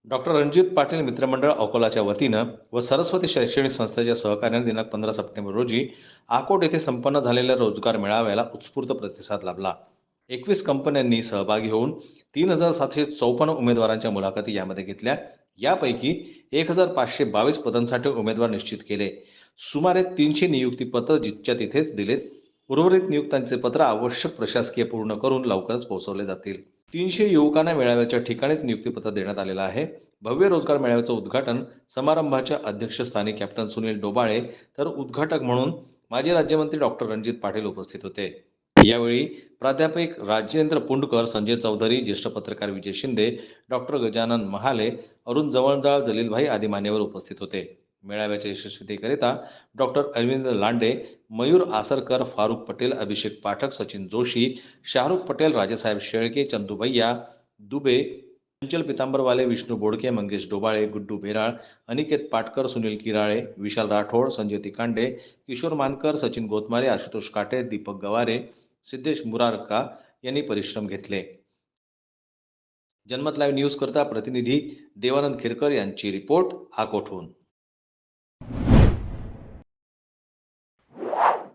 Doctor Ranjit Patil मित्रमंडळ अकोलाच्या वतीनं व सरस्वती शैक्षणिक संस्थेच्या सहकार्याने दिनांक 15 सप्टेंबर रोजी आकोट येथे संपन्न झालेल्या रोजगार मेळाव्याला उत्स्फूर्त प्रतिसाद लाभला. 21 कंपन्यांनी सहभागी होऊन 3,754 उमेदवारांच्या मुलाखती यामध्ये घेतल्या. यापैकी 1,522 पदांसाठी उमेदवार निश्चित केले. सुमारे 300 नियुक्ती पत्र जिथच्या तिथेच दिलेत. उर्वरित नियुक्त्यांचे पत्र आवश्यक प्रशासकीय पूर्ण करून लवकरच पोहोचवले जातील. 300 युवकांना मेळाव्याच्या ठिकाणीच नियुक्तीपत्र देण्यात आलेलं आहे. भव्य रोजगार मेळाव्याचं उद्घाटन समारंभाच्या अध्यक्षस्थानी कॅप्टन सुनील डोबाळे तर उद्घाटक म्हणून माजी राज्यमंत्री डॉक्टर रणजित पाटील उपस्थित होते. यावेळी प्राध्यापक राजेंद्र पुंडकर, संजय चौधरी, ज्येष्ठ पत्रकार विजय शिंदे, डॉक्टर गजानन महाले, अरुण जवळजाळ, जलीलभाई आदी मान्यवर उपस्थित होते. मेळाव्याच्या यशस्वीतेकरिता डॉक्टर अरविंद लांडे, मयूर आसरकर, फारुख पटेल, अभिषेक पाठक, सचिन जोशी, शाहरुख पटेल, राजेसाहेब शेळके, चंदूभैया दुबे, चंचल पितांबरवाले, विष्णू बोडके, मंगेश डोबाळे, गुड्डू बेराळ, अनिकेत पाटकर, सुनील किराळे, विशाल राठोड, संजय तिकांडे, किशोर मानकर, सचिन गोतमारे, आशुतोष काटे, दीपक गवारे, सिद्धेश मुरारका यांनी परिश्रम घेतले. जनमत लाईव्ह न्यूज करता प्रतिनिधी देवानंद खिरकर यांची रिपोर्ट, आकोटहून.